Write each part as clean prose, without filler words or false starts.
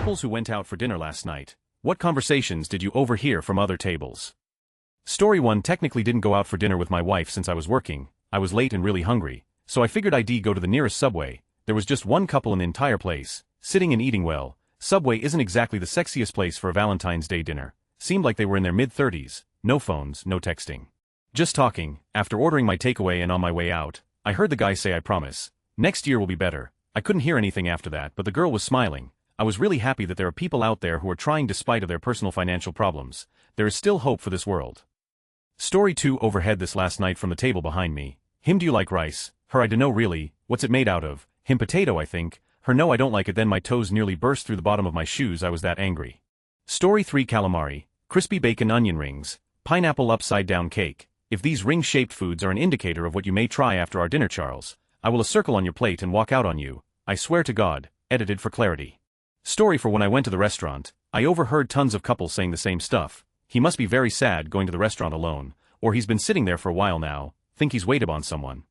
Couples who went out for dinner last night. What conversations did you overhear from other tables? Story 1. Technically didn't go out for dinner with my wife since I was working. I was late and really hungry, so I figured I'd go to the nearest Subway. There was just one couple in the entire place, sitting and eating well. Subway isn't exactly the sexiest place for a Valentine's Day dinner. Seemed like they were in their mid-30s, no phones, no texting. Just talking. After ordering my takeaway and on my way out, I heard the guy say, "I promise. Next year will be better." I couldn't hear anything after that, but the girl was smiling. I was really happy that there are people out there who are trying despite of their personal financial problems. There is still hope for this world. Story 2. Overhead this last night from the table behind me. Him, do you like rice? Her, I dunno really. What's it made out of? Him, potato I think. Her, no I don't like it. Then my toes nearly burst through the bottom of my shoes, I was that angry. Story 3. Calamari, crispy bacon onion rings, pineapple upside down cake. If these ring-shaped foods are an indicator of what you may try after our dinner, Charles, I will a circle on your plate and walk out on you. I swear to God. Edited for clarity. Story 4. When I went to the restaurant, I overheard tons of couples saying the same stuff. He must be very sad going to the restaurant alone, or he's been sitting there for a while now, think he's waited on someone.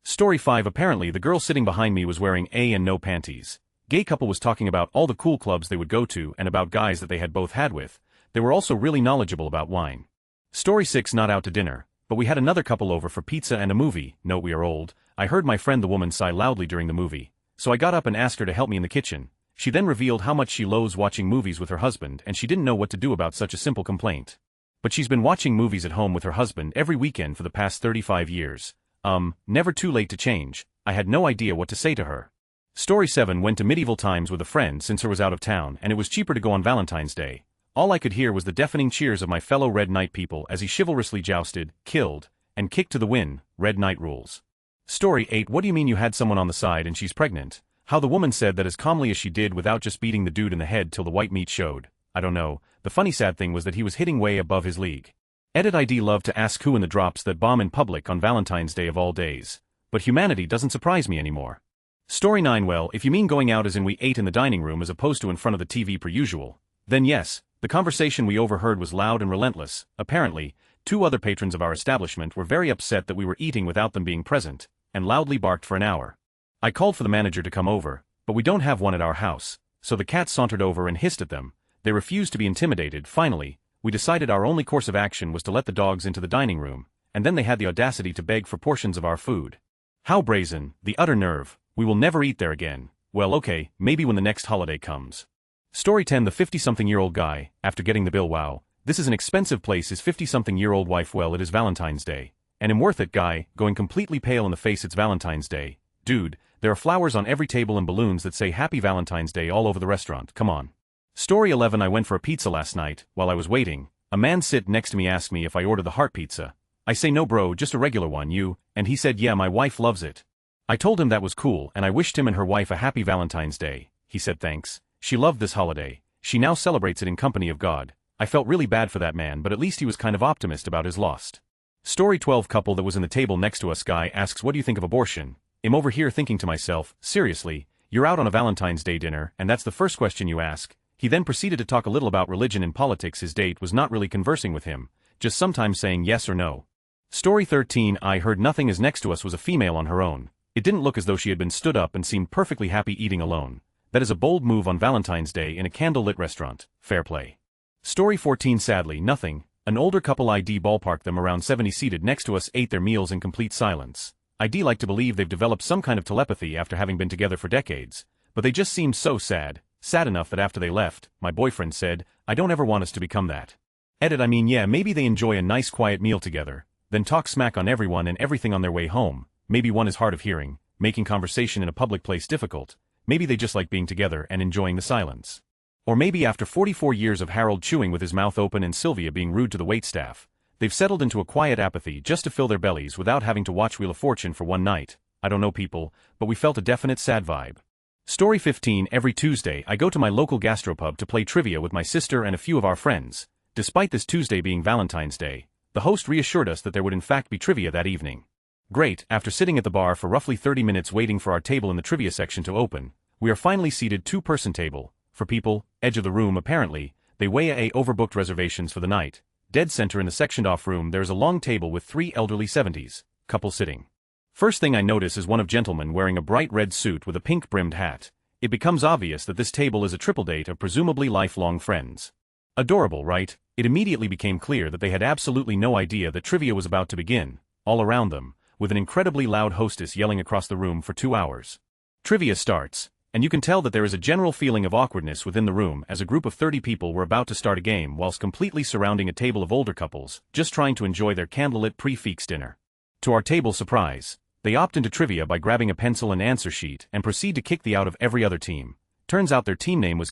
Story 5. Apparently the girl sitting behind me was wearing A and no panties. Gay couple was talking about all the cool clubs they would go to and about guys that they had both had with. They were also really knowledgeable about wine. Story 6. Not out to dinner, but we had another couple over for pizza and a movie. Note we are old. I heard my friend the woman sigh loudly during the movie, so I got up and asked her to help me in the kitchen. She then revealed how much she loathes watching movies with her husband and she didn't know what to do about such a simple complaint. But she's been watching movies at home with her husband every weekend for the past 35 years. Never too late to change. I had no idea what to say to her. Story 7. Went to medieval times with a friend since her was out of town and it was cheaper to go on Valentine's Day. All I could hear was the deafening cheers of my fellow Red Knight people as he chivalrously jousted, killed, and kicked to the win. Red Knight rules. Story 8. What do you mean you had someone on the side and she's pregnant? How the woman said that as calmly as she did without just beating the dude in the head till the white meat showed. I don't know. The funny sad thing was that he was hitting way above his league. Edit. ID love to ask who in the drops that bomb in public on Valentine's Day of all days. But humanity doesn't surprise me anymore. Story 9. Well, if you mean going out as in we ate in the dining room as opposed to in front of the TV per usual, then yes, the conversation we overheard was loud and relentless. Apparently, 2 other patrons of our establishment were very upset that we were eating without them being present, and loudly barked for an hour. I called for the manager to come over, but we don't have one at our house, so the cat sauntered over and hissed at them. They refused to be intimidated. Finally, we decided our only course of action was to let the dogs into the dining room, and then they had the audacity to beg for portions of our food. How brazen, the utter nerve. We will never eat there again. Well, okay, maybe when the next holiday comes. Story 10. The 50-something-year-old guy, after getting the bill. Wow, this is an expensive place. His 50-something-year-old wife. Well, it is Valentine's Day. And I'm worth it. Guy, going completely pale in the face. It's Valentine's Day. Dude, there are flowers on every table and balloons that say Happy Valentine's Day all over the restaurant. Come on. Story 11. I went for a pizza last night. While I was waiting, a man sit next to me asked me if I ordered the heart pizza. I say no bro, just a regular one. You? And he said yeah, my wife loves it. I told him that was cool and I wished him and her wife a happy Valentine's Day. He said thanks. She loved this holiday. She now celebrates it in company of God. I felt really bad for that man, but at least he was kind of optimist about his lost. Story 12. Couple that was in the table next to us. Guy asks, what do you think of abortion? I'm over here thinking to myself, seriously, you're out on a Valentine's Day dinner and that's the first question you ask? He then proceeded to talk a little about religion and politics. His date was not really conversing with him, just sometimes saying yes or no. Story 13. I heard nothing as next to us was a female on her own. It didn't look as though she had been stood up and seemed perfectly happy eating alone. That is a bold move on Valentine's Day in a candlelit restaurant. Fair play. Story 14. Sadly, nothing. An older couple ID ballpark them around 70 seated next to us ate their meals in complete silence. ID like to believe they've developed some kind of telepathy after having been together for decades, but they just seemed so sad. Sad enough that after they left, my boyfriend said, I don't ever want us to become that. Edit. I mean yeah, maybe they enjoy a nice quiet meal together, then talk smack on everyone and everything on their way home. Maybe one is hard of hearing, making conversation in a public place difficult. Maybe they just like being together and enjoying the silence. Or maybe after 44 years of Harold chewing with his mouth open and Sylvia being rude to the waitstaff, they've settled into a quiet apathy just to fill their bellies without having to watch Wheel of Fortune for one night. I don't know people, but we felt a definite sad vibe. Story 15. Every Tuesday I go to my local gastropub to play trivia with my sister and a few of our friends. Despite this Tuesday being Valentine's Day, the host reassured us that there would in fact be trivia that evening. Great. After sitting at the bar for roughly 30 minutes waiting for our table in the trivia section to open, we are finally seated 2-person table. For people, edge of the room apparently, they weigh a overbooked reservations for the night. Dead center in the sectioned off room there is a long table with 3 elderly 70s couple sitting. First thing I notice is one of gentlemen wearing a bright red suit with a pink brimmed hat. it becomes obvious that this table is a triple date of presumably lifelong friends. Adorable, right? It immediately became clear that they had absolutely no idea that trivia was about to begin, all around them, with an incredibly loud hostess yelling across the room for 2 hours. Trivia starts, and you can tell that there is a general feeling of awkwardness within the room as a group of 30 people were about to start a game whilst completely surrounding a table of older couples, just trying to enjoy their candlelit pre-feast dinner. To our table's surprise, they opt into trivia by grabbing a pencil and answer sheet and proceed to kick the out of every other team. Turns out their team name was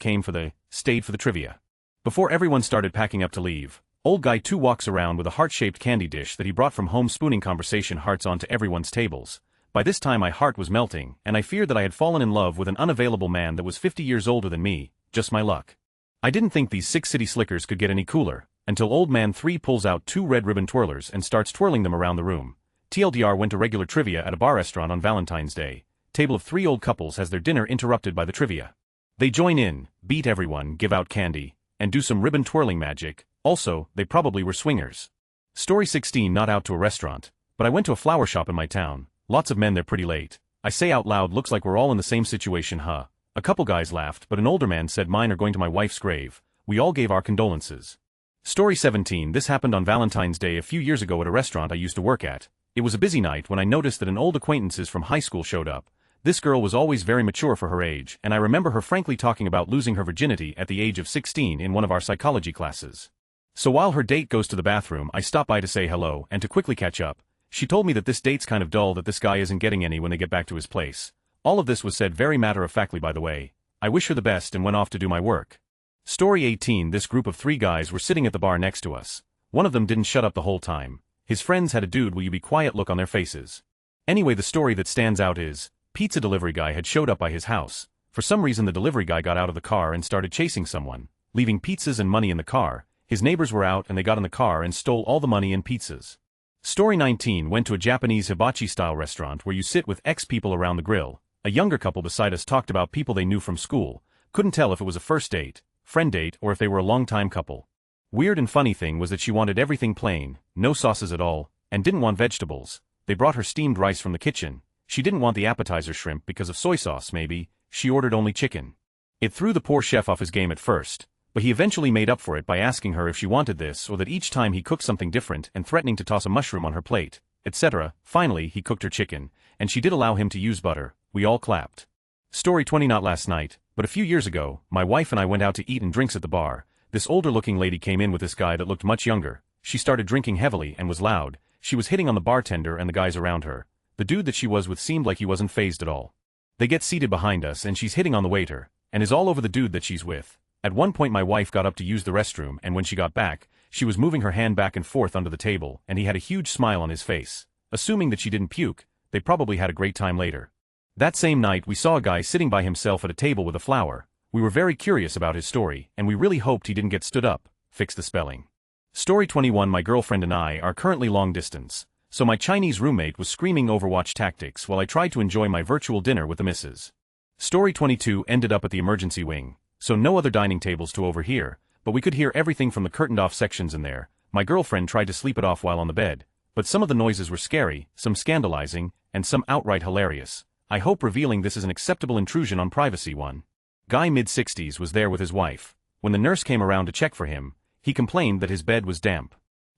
stayed for the trivia. Before everyone started packing up to leave, Old Guy 2 walks around with a heart-shaped candy dish that he brought from home, spooning conversation hearts onto everyone's tables. By this time my heart was melting, and I feared that I had fallen in love with an unavailable man that was 50 years older than me, just my luck. I didn't think these 6 city slickers could get any cooler, until Old Man 3 pulls out 2 red ribbon twirlers and starts twirling them around the room. TLDR went to regular trivia at a bar restaurant on Valentine's Day. Table of 3 old couples has their dinner interrupted by the trivia. They join in, beat everyone, give out candy, and do some ribbon twirling magic. Also, they probably were swingers. Story 16. Not out to a restaurant, but I went to a flower shop in my town. Lots of men there pretty late. I say out loud, looks like we're all in the same situation, huh? A couple guys laughed, but an older man said, mine are going to my wife's grave. We all gave our condolences. Story 17. This happened on Valentine's Day a few years ago at a restaurant I used to work at. It was a busy night when I noticed that an old acquaintances from high school showed up. This girl was always very mature for her age, and I remember her frankly talking about losing her virginity at the age of 16 in one of our psychology classes. So while her date goes to the bathroom, I stop by to say hello and to quickly catch up. She told me that this date's kind of dull, that this guy isn't getting any when they get back to his place. All of this was said very matter-of-factly, by the way. I wish her the best and went off to do my work. Story 18. This group of 3 guys were sitting at the bar next to us. One of them didn't shut up the whole time. His friends had a dude will you be quiet look on their faces. Anyway, the story that stands out is, pizza delivery guy had showed up by his house. For some reason the delivery guy got out of the car and started chasing someone, leaving pizzas and money in the car. His neighbors were out and they got in the car and stole all the money and pizzas. Story 19. Went to a Japanese hibachi-style restaurant where you sit with ex-people around the grill. A younger couple beside us talked about people they knew from school. Couldn't tell if it was a first date, friend date, or if they were a long-time couple. Weird and funny thing was that she wanted everything plain, no sauces at all, and didn't want vegetables. They brought her steamed rice from the kitchen. She didn't want the appetizer shrimp because of soy sauce maybe. She ordered only chicken. It threw the poor chef off his game at first, but he eventually made up for it by asking her if she wanted this or that each time he cooked something different and threatening to toss a mushroom on her plate, etc. Finally, he cooked her chicken, and she did allow him to use butter. We all clapped. Story 20. Not last night, but a few years ago, my wife and I went out to eat and drinks at the bar. This older-looking lady came in with this guy that looked much younger. She started drinking heavily and was loud. She was hitting on the bartender and the guys around her. The dude that she was with seemed like he wasn't fazed at all. They get seated behind us and she's hitting on the waiter, and is all over the dude that she's with. At one point my wife got up to use the restroom, and when she got back, she was moving her hand back and forth under the table, and he had a huge smile on his face. Assuming that she didn't puke, they probably had a great time later. That same night we saw a guy sitting by himself at a table with a flower. We were very curious about his story, and we really hoped he didn't get stood up. Fix the spelling. Story 21. My girlfriend and I are currently long distance, so my Chinese roommate was screaming Overwatch tactics while I tried to enjoy my virtual dinner with the missus. Story 22. Ended up at the emergency wing, so no other dining tables to overhear, but we could hear everything from the curtained-off sections in there. My girlfriend tried to sleep it off while on the bed, but some of the noises were scary, some scandalizing, and some outright hilarious. I hope revealing this is an acceptable intrusion on privacy. One guy mid-60s was there with his wife. When the nurse came around to check for him, he complained that his bed was damp.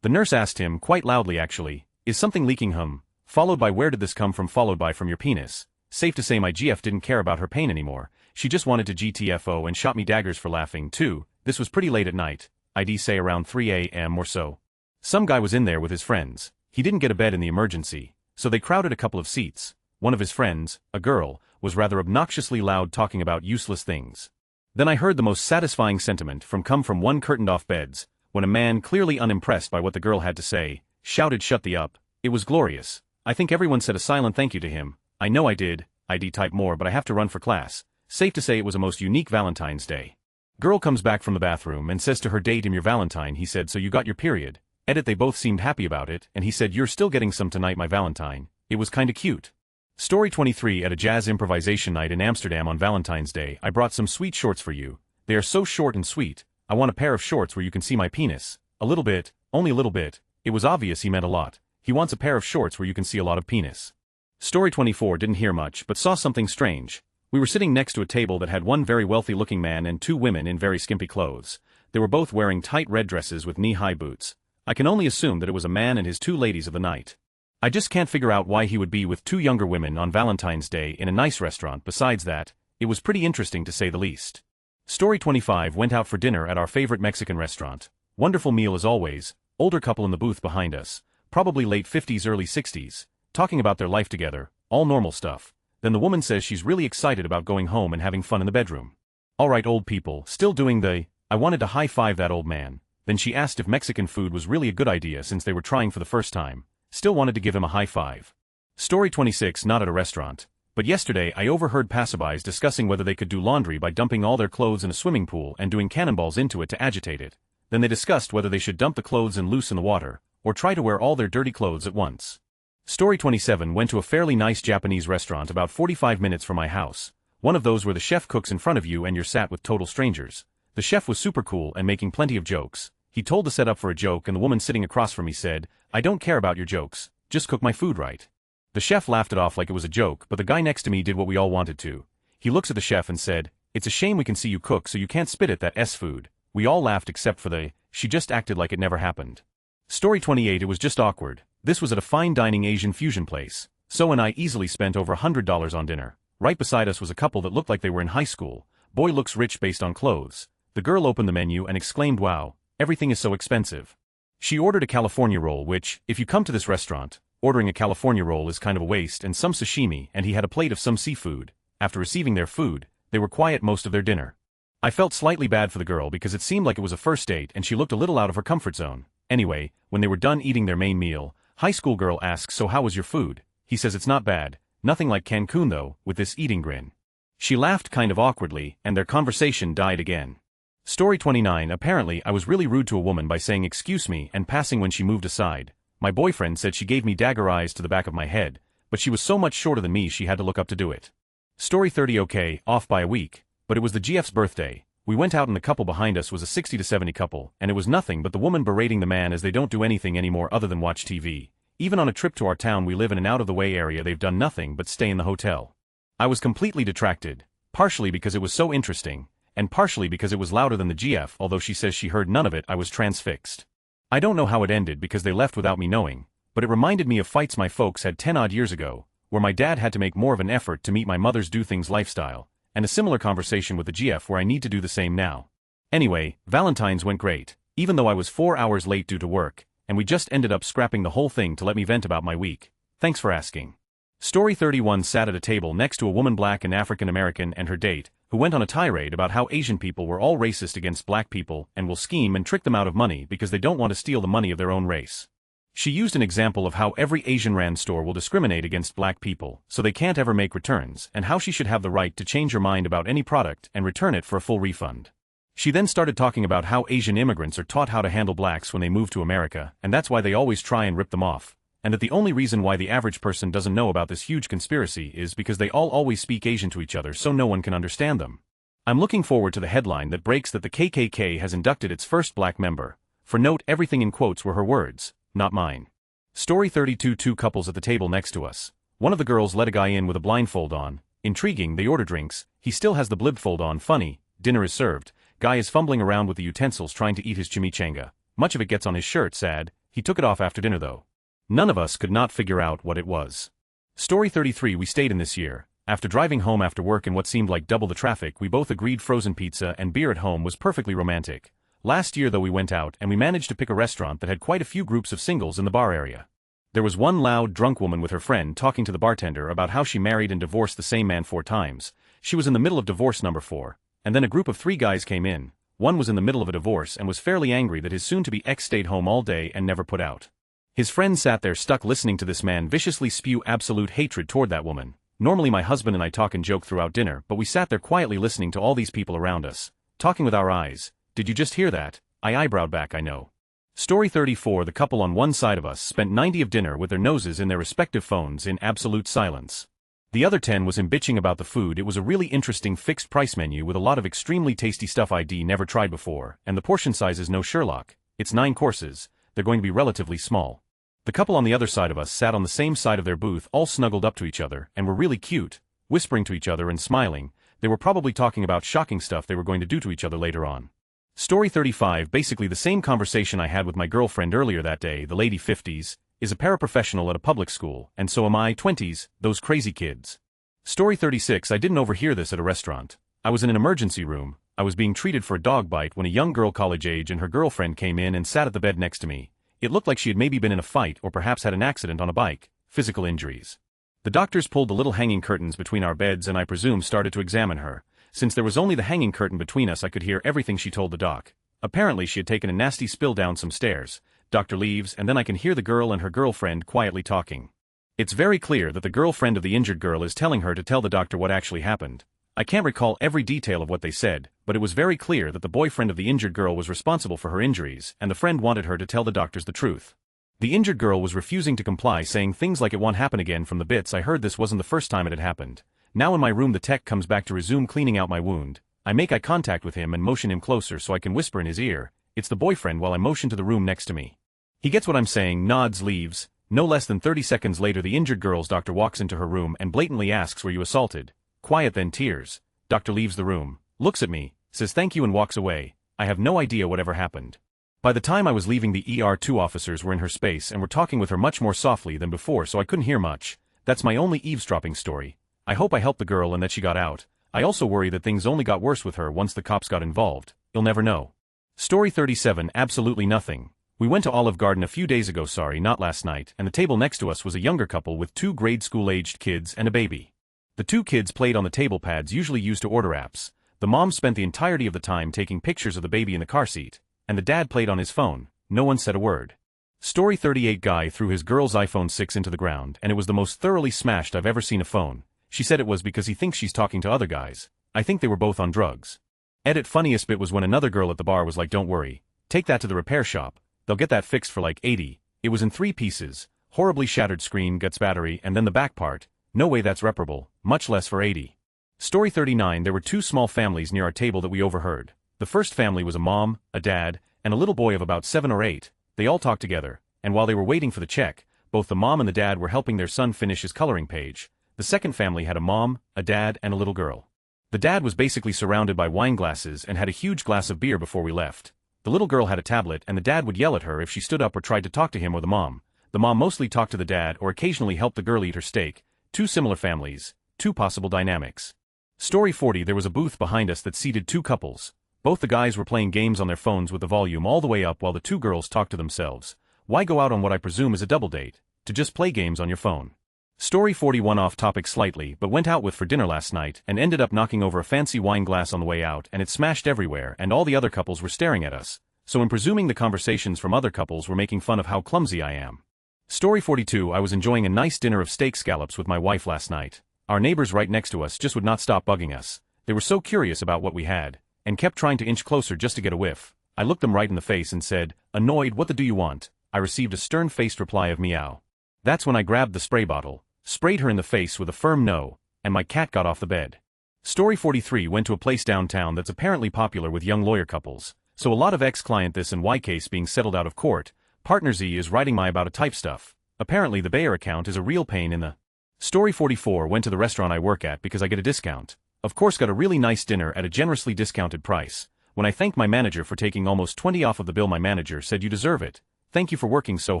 The nurse asked him, quite loudly actually, is something leaking, followed by where did this come from, followed by from your penis. Safe to say my GF didn't care about her pain anymore. She just wanted to GTFO and shot me daggers for laughing too. This was pretty late at night, I'd say around 3 a.m. or so. Some guy was in there with his friends. He didn't get a bed in the emergency, so they crowded a couple of seats. One of his friends, a girl, was rather obnoxiously loud talking about useless things. Then I heard the most satisfying sentiment come from one curtained-off beds, when a man, clearly unimpressed by what the girl had to say, shouted, "Shut the up." It was glorious. I think everyone said a silent thank you to him. I know I did. I'd type more, but I have to run for class. Safe to say it was a most unique Valentine's Day. Girl comes back from the bathroom and says to her date, "I'm your Valentine." He said, "So you got your period?" Edit. They both seemed happy about it, and he said, "You're still getting some tonight, my Valentine." It was kinda cute. Story 23. At a jazz improvisation night in Amsterdam on Valentine's Day, I brought some sweet shorts for you. They are so short and sweet. I want a pair of shorts where you can see my penis. A little bit, only a little bit. It was obvious he meant a lot. He wants a pair of shorts where you can see a lot of penis. Story 24. Didn't hear much, but saw something strange. We were sitting next to a table that had one very wealthy-looking man and two women in very skimpy clothes. They were both wearing tight red dresses with knee-high boots. I can only assume that it was a man and his two ladies of the night. I just can't figure out why he would be with two younger women on Valentine's Day in a nice restaurant. Besides that, it was pretty interesting to say the least. Story 25 went out for dinner at our favorite Mexican restaurant. Wonderful meal as always, older couple in the booth behind us, probably late 50s early 60s, talking about their life together, all normal stuff. Then the woman says she's really excited about going home and having fun in the bedroom. Alright old people, still doing the, I wanted to high-five that old man. Then she asked if Mexican food was really a good idea since they were trying for the first time. Still wanted to give him a high five. Story 26 not at a restaurant. But yesterday I overheard passerbys discussing whether they could do laundry by dumping all their clothes in a swimming pool and doing cannonballs into it to agitate it. Then they discussed whether they should dump the clothes in loose in the water, or try to wear all their dirty clothes at once. Story 27 went to a fairly nice Japanese restaurant about 45 minutes from my house. One of those where the chef cooks in front of you and you're sat with total strangers. The chef was super cool and making plenty of jokes. He told to set up for a joke and the woman sitting across from me said, "I don't care about your jokes, just cook my food right." The chef laughed it off like it was a joke, but the guy next to me did what we all wanted to. He looks at the chef and said, "It's a shame we can see you cook so you can't spit at that S food." We all laughed except for she just acted like it never happened. Story 28 it was just awkward. This was at a fine dining Asian fusion place. So and I easily spent over $100 on dinner. Right beside us was a couple that looked like they were in high school. Boy looks rich based on clothes. The girl opened the menu and exclaimed, "Wow, everything is so expensive." She ordered a California roll which, if you come to this restaurant, ordering a California roll is kind of a waste, and some sashimi, and he had a plate of some seafood. After receiving their food, they were quiet most of their dinner. I felt slightly bad for the girl because it seemed like it was a first date and she looked a little out of her comfort zone. Anyway, when they were done eating their main meal, high school girl asks, "So how was your food?" He says it's not bad, nothing like Cancun though, with this eating grin. She laughed kind of awkwardly, and their conversation died again. Story 29 apparently I was really rude to a woman by saying excuse me and passing when she moved aside. My boyfriend said she gave me dagger eyes to the back of my head, but she was so much shorter than me she had to look up to do it. Story 30 okay, off by a week, but it was the GF's birthday. We went out and the couple behind us was a 60 to 70 couple, and it was nothing but the woman berating the man as they don't do anything anymore other than watch TV. Even on a trip to our town we live in an out-of-the-way area they've done nothing but stay in the hotel. I was completely detracted, partially because it was so interesting, and partially because it was louder than the GF although she says she heard none of it. I was transfixed. I don't know how it ended because they left without me knowing, but it reminded me of fights my folks had 10-odd years ago, where my dad had to make more of an effort to meet my mother's do-things lifestyle, and a similar conversation with the GF where I need to do the same now. Anyway, Valentine's went great, even though I was 4 hours late due to work, and we just ended up scrapping the whole thing to let me vent about my week. Thanks for asking. Story 31 sat at a table next to a woman black and African American and her date, who went on a tirade about how Asian people were all racist against black people and will scheme and trick them out of money because they don't want to steal the money of their own race. She used an example of how every Asian Rand store will discriminate against black people, so they can't ever make returns, and how she should have the right to change her mind about any product and return it for a full refund. She then started talking about how Asian immigrants are taught how to handle blacks when they move to America, and that's why they always try and rip them off, and that the only reason why the average person doesn't know about this huge conspiracy is because they all always speak Asian to each other so no one can understand them. I'm looking forward to the headline that breaks that the KKK has inducted its first black member. For note, everything in quotes were her words, not mine. Story 32 two couples at the table next to us. One of the girls let a guy in with a blindfold on. Intriguing, they order drinks, he still has the blindfold on. Funny, dinner is served, guy is fumbling around with the utensils trying to eat his chimichanga. Much of it gets on his shirt, sad, he took it off after dinner though. None of us could not figure out what it was. Story 33 we stayed in this year. After driving home after work in what seemed like double the traffic, we both agreed frozen pizza and beer at home was perfectly romantic. Last year though we went out and we managed to pick a restaurant that had quite a few groups of singles in the bar area. There was one loud drunk woman with her friend talking to the bartender about how she married and divorced the same man 4 times. She was in the middle of divorce number 4, and then a group of 3 guys came in. One was in the middle of a divorce and was fairly angry that his soon-to-be ex stayed home all day and never put out. His friend sat there stuck listening to this man viciously spew absolute hatred toward that woman. Normally my husband and I talk and joke throughout dinner, but we sat there quietly listening to all these people around us, talking with our eyes. Did you just hear that? I eyebrowed back, I know. Story 34 the couple on one side of us spent 90 of dinner with their noses in their respective phones in absolute silence. The other 10 was him bitching about the food. It was a really interesting fixed price menu with a lot of extremely tasty stuff I'd never tried before, and the portion size is no Sherlock. It's 9 courses, they're going to be relatively small. The couple on the other side of us sat on the same side of their booth all snuggled up to each other and were really cute. whispering to each other and smiling. They were probably talking about shocking stuff they were going to do to each other later on. Story 35. Basically the same conversation I had with my girlfriend earlier that day. The lady 50s is a paraprofessional at a public school, and so am I 20s, those crazy kids. Story 36. I didn't overhear this at a restaurant. I was in an emergency room. I was being treated for a dog bite when a young girl college age and her girlfriend came in and sat at the bed next to me. It looked like she had maybe been in a fight or perhaps had an accident on a bike. Physical injuries. The doctors pulled the little hanging curtains between our beds and I presume started to examine her. Since there was only the hanging curtain between us, I could hear everything she told the doc. Apparently she had taken a nasty spill down some stairs. Doctor leaves and then I can hear the girl and her girlfriend quietly talking. It's very clear that the girlfriend of the injured girl is telling her to tell the doctor what actually happened. I can't recall every detail of what they said, but it was very clear that the boyfriend of the injured girl was responsible for her injuries and the friend wanted her to tell the doctors the truth. The injured girl was refusing to comply, saying things like it won't happen again. From the bits I heard, this wasn't the first time it had happened. Now in my room the tech comes back to resume cleaning out my wound. I make eye contact with him and motion him closer so I can whisper in his ear. It's the boyfriend while I motion to the room next to me. He gets what I'm saying, nods, leaves. No less than 30 seconds later the injured girl's doctor walks into her room and blatantly asks, "Were you assaulted?" Quiet, then tears. Doctor leaves the room, looks at me, says thank you and walks away. I have no idea whatever happened. By the time I was leaving, the ER2 officers were in her space and were talking with her much more softly than before, so I couldn't hear much. That's my only eavesdropping story. I hope I helped the girl and that she got out. I also worry that things only got worse with her once the cops got involved. You'll never know. Story 37. Absolutely nothing. We went to Olive Garden a few days ago, not last night, and the table next to us was a younger couple with 2 grade school-aged kids and a baby. The 2 kids played on the table pads usually used to order apps. The mom spent the entirety of the time taking pictures of the baby in the car seat, and the dad played on his phone. No one said a word. Story 38. Guy threw his girl's iPhone 6 into the ground and it was the most thoroughly smashed I've ever seen a phone. She said it was because he thinks she's talking to other guys. I think they were both on drugs. Edit. Funniest bit was when another girl at the bar was like, "Don't worry. Take that to the repair shop. They'll get that fixed for like $80. It was in 3 pieces. Horribly shattered screen, guts, battery, and then the back part. No way that's reparable, much less for $80. Story 39. There were 2 small families near our table that we overheard. The first family was a mom, a dad, and a little boy of about 7 or 8. They all talked together, and while they were waiting for the check, both the mom and the dad were helping their son finish his coloring page. The second family had a mom, a dad, and a little girl. The dad was basically surrounded by wine glasses and had a huge glass of beer before we left. The little girl had a tablet and the dad would yell at her if she stood up or tried to talk to him or the mom. The mom mostly talked to the dad or occasionally helped the girl eat her steak. 2 similar families, 2 possible dynamics. Story 40. There was a booth behind us that seated 2 couples. Both the guys were playing games on their phones with the volume all the way up while the 2 girls talked to themselves. Why go out on what I presume is a double date? To just play games on your phone. Story 41. Off topic slightly, but went out with for dinner last night and ended up knocking over a fancy wine glass on the way out and it smashed everywhere and all the other couples were staring at us. So I'm presuming the conversations from other couples were making fun of how clumsy I am. Story 42. I was enjoying a nice dinner of steak scallops with my wife last night. Our neighbors right next to us just would not stop bugging us. They were so curious about what we had, and kept trying to inch closer just to get a whiff. I looked them right in the face and said, "Annoyed, what the do you want?" I received a stern-faced reply of meow. That's when I grabbed the spray bottle, sprayed her in the face with a firm no, and my cat got off the bed. Story 43. Went to a place downtown that's apparently popular with young lawyer couples. So a lot of ex-client this and Y case being settled out of court. Partner Z is writing my about a type stuff. Apparently the Bayer account is a real pain in the... Story 44. Went to the restaurant I work at because I get a discount. Of course, got a really nice dinner at a generously discounted price. When I thanked my manager for taking almost 20 off of the bill, my manager said, "You deserve it. Thank you for working so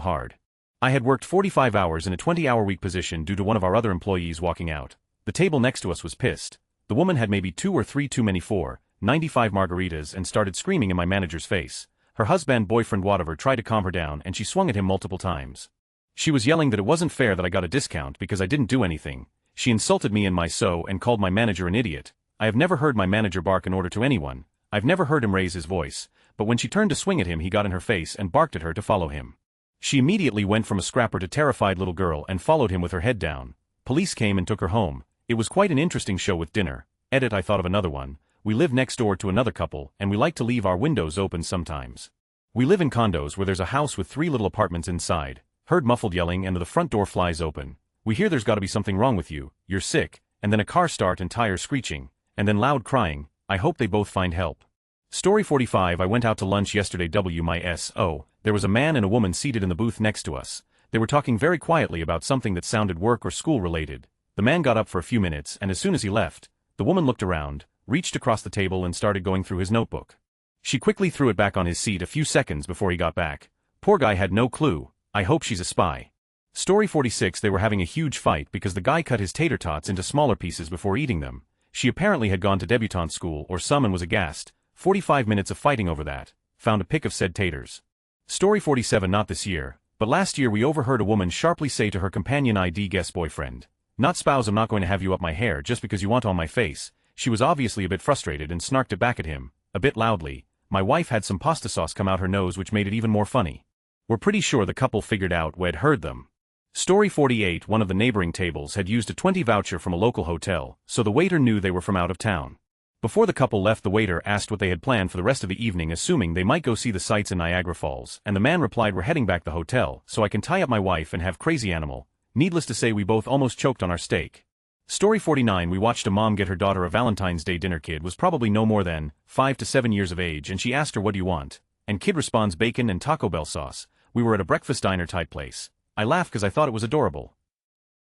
hard." I had worked 45 hours in a 20-hour week position due to one of our other employees walking out. The table next to us was pissed. The woman had maybe 2 or 3 too many 4.95 margaritas and started screaming in my manager's face. Her husband, boyfriend, whatever, tried to calm her down and she swung at him multiple times. She was yelling that it wasn't fair that I got a discount because I didn't do anything. She insulted me in my and called my manager an idiot. I have never heard my manager bark an order to anyone. I've never heard him raise his voice, but when she turned to swing at him he got in her face and barked at her to follow him. She immediately went from a scrapper to terrified little girl and followed him with her head down. Police came and took her home. It was quite an interesting show with dinner. Edit. I thought of another one. We live next door to another couple and we like to leave our windows open sometimes. We live in condos where there's a house with 3 little apartments inside. Heard muffled yelling and the front door flies open. We hear there's gotta be something wrong with you, you're sick, and then a car start and tires screeching, and then loud crying. I hope they both find help. Story 45. I went out to lunch yesterday. There was a man and a woman seated in the booth next to us. They were talking very quietly about something that sounded work or school related. The man got up for a few minutes and as soon as he left, the woman looked around, reached across the table and started going through his notebook. She quickly threw it back on his seat a few seconds before he got back. Poor guy had no clue. I hope she's a spy. Story 46. They were having a huge fight because the guy cut his tater tots into smaller pieces before eating them. She apparently had gone to debutante school or some and was aghast. 45 minutes of fighting over that. Found a pic of said taters. Story 47. Not this year, but last year we overheard a woman sharply say to her companion ID guest boyfriend, "Not spouse, I'm not going to have you up my hair just because you want on my face." She was obviously a bit frustrated and snarked it back at him, a bit loudly. My wife had some pasta sauce come out her nose which made it even more funny. We're pretty sure the couple figured out what had heard them. Story 48. One of the neighboring tables had used a 20 voucher from a local hotel, so the waiter knew they were from out of town. Before the couple left, the waiter asked what they had planned for the rest of the evening, assuming they might go see the sights in Niagara Falls, and the man replied, "We're heading back to the hotel, so I can tie up my wife and have crazy animal." Needless to say, we both almost choked on our steak. Story 49. We watched a mom get her daughter a Valentine's Day dinner. Kid was probably no more than 5 to 7 years of age and she asked her, "What do you want?" And kid responds, "Bacon and Taco Bell sauce." We were at a breakfast diner type place. I laughed because I thought it was adorable.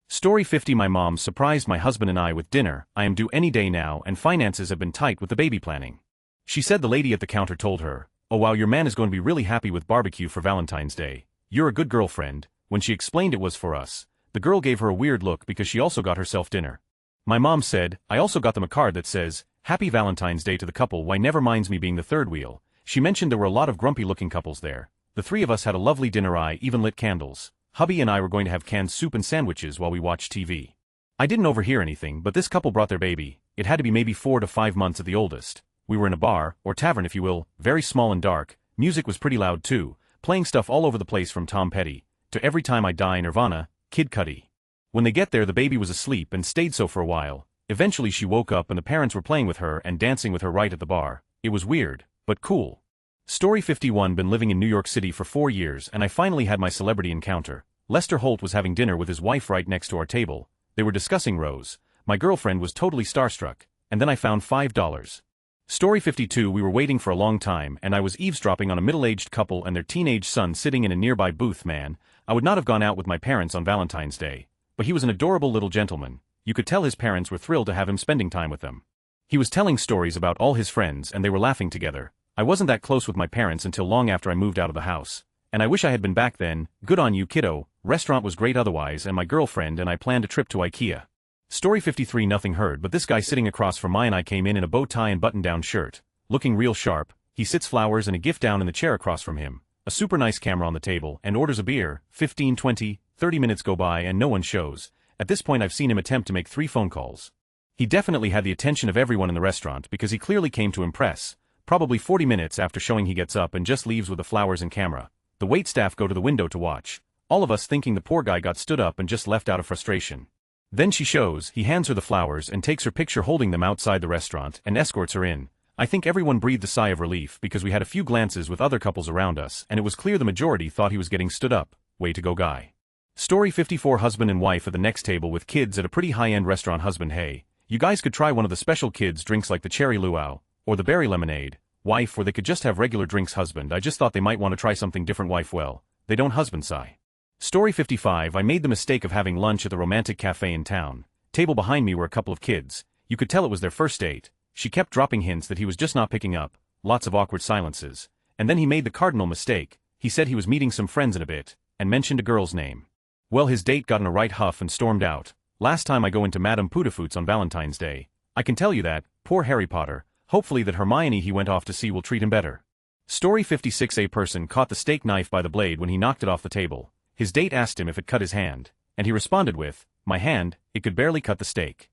Story 50. My mom surprised my husband and I with dinner. I am due any day now and finances have been tight with the baby planning. She said the lady at the counter told her, "Oh wow, your man is going to be really happy with barbecue for Valentine's Day. You're a good girlfriend." When she explained it was for us, the girl gave her a weird look because she also got herself dinner. My mom said, "I also got them a card that says, Happy Valentine's Day to the couple. Why never minds me being the third wheel." She mentioned there were a lot of grumpy looking couples there. The three of us had a lovely dinner. I even lit candles. Hubby and I were going to have canned soup and sandwiches while we watched TV. I didn't overhear anything, but this couple brought their baby. It had to be maybe 4 to 5 months at the oldest. We were in a bar, or tavern if you will, very small and dark. Music was pretty loud too, playing stuff all over the place from Tom Petty to Every Time I Die, Nirvana, Kid Cudi. When they get there, the baby was asleep and stayed so for a while. Eventually she woke up and the parents were playing with her and dancing with her right at the bar. It was weird, but cool. Story 51. Been living in New York City for 4 years and I finally had my celebrity encounter. Lester Holt was having dinner with his wife right next to our table. They were discussing Rose. My girlfriend was totally starstruck, and then I found $5. Story 52. We were waiting for a long time and I was eavesdropping on a middle-aged couple and their teenage son sitting in a nearby booth. Man, I would not have gone out with my parents on Valentine's Day, but he was an adorable little gentleman. You could tell his parents were thrilled to have him spending time with them. He was telling stories about all his friends and they were laughing together. I wasn't that close with my parents until long after I moved out of the house. And I wish I had been back then. Good on you, kiddo. Restaurant was great otherwise, and my girlfriend and I planned a trip to IKEA. Story 53. Nothing heard, but this guy sitting across from mine I came in a bow tie and button-down shirt, looking real sharp. He sits flowers and a gift down in the chair across from him, a super nice camera on the table, and orders a beer. 15, 20, 30 minutes go by and no one shows. At this point I've seen him attempt to make 3 phone calls. He definitely had the attention of everyone in the restaurant because he clearly came to impress. Probably 40 minutes after showing he gets up and just leaves with the flowers and camera. The waitstaff go to the window to watch, all of us thinking the poor guy got stood up and just left out of frustration. Then she shows, he hands her the flowers and takes her picture holding them outside the restaurant and escorts her in. I think everyone breathed a sigh of relief because we had a few glances with other couples around us and it was clear the majority thought he was getting stood up. Way to go, guy. Story 54. Husband and wife at the next table with kids at a pretty high-end restaurant. Husband: "Hey, you guys could try one of the special kids drinks like the cherry luau or the berry lemonade." Wife: "Or they could just have regular drinks." Husband: "I just thought they might want to try something different." Wife: "Well, they don't." Husband: sigh. Story 55. I made the mistake of having lunch at the romantic cafe in town. Table behind me were a couple of kids. You could tell it was their first date. She kept dropping hints that he was just not picking up, lots of awkward silences. And then he made the cardinal mistake. He said he was meeting some friends in a bit, and mentioned a girl's name. Well, his date got in a right huff and stormed out. Last time I go into Madame Pootafoot's on Valentine's Day. I can tell you that, poor Harry Potter. Hopefully that Hermione he went off to see will treat him better. Story 56. A person caught the steak knife by the blade when he knocked it off the table. His date asked him if it cut his hand, and he responded with, "My hand, it could barely cut the steak."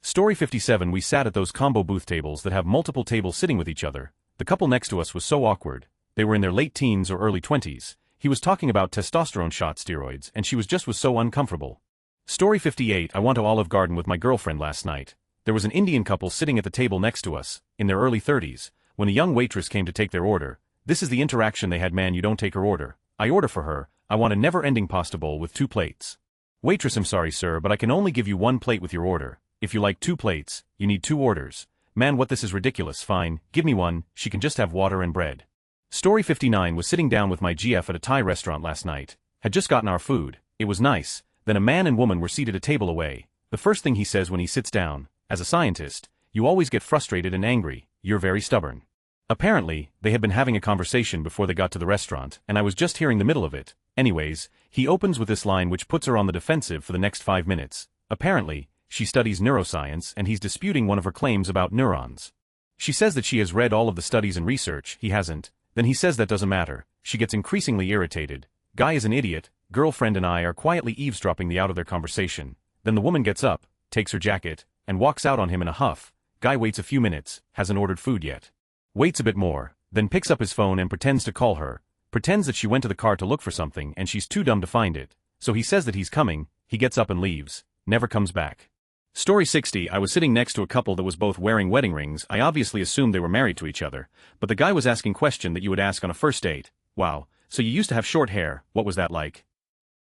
Story 57. We sat at those combo booth tables that have multiple tables sitting with each other. The couple next to us was so awkward. They were in their late teens or early 20s. He was talking about testosterone shot steroids and she was so uncomfortable. Story 58. I went to Olive Garden with my girlfriend last night. There was an Indian couple sitting at the table next to us, in their early 30s, when a young waitress came to take their order. This is the interaction they had. "Man, you don't take her order." I order for her, "I want a never-ending pasta bowl with 2 plates. Waitress: "I'm sorry sir, but I can only give you 1 plate with your order. If you like 2 plates, you need 2 orders. Man, what, this is ridiculous. Fine, give me 1, she can just have water and bread." Story 59. Was sitting down with my GF at a Thai restaurant last night. Had just gotten our food. It was nice. Then a man and woman were seated a table away. The first thing he says when he sits down, as a scientist, you always get frustrated and angry, you're very stubborn. Apparently, they had been having a conversation before they got to the restaurant, and I was just hearing the middle of it. Anyways, he opens with this line which puts her on the defensive for the next 5 minutes. Apparently, she studies neuroscience and he's disputing one of her claims about neurons. She says that she has read all of the studies and research, he hasn't. Then he says that doesn't matter. She gets increasingly irritated. Guy is an idiot. Girlfriend and I are quietly eavesdropping the out of their conversation. Then the woman gets up, takes her jacket, and walks out on him in a huff. Guy waits a few minutes, hasn't ordered food yet. Waits a bit more, then picks up his phone and pretends to call her. Pretends that she went to the car to look for something and she's too dumb to find it. So he says that he's coming, he gets up and leaves. Never comes back. Story 60. I was sitting next to a couple that was both wearing wedding rings. I obviously assumed they were married to each other, but the guy was asking question that you would ask on a first date. Wow, so you used to have short hair, what was that like?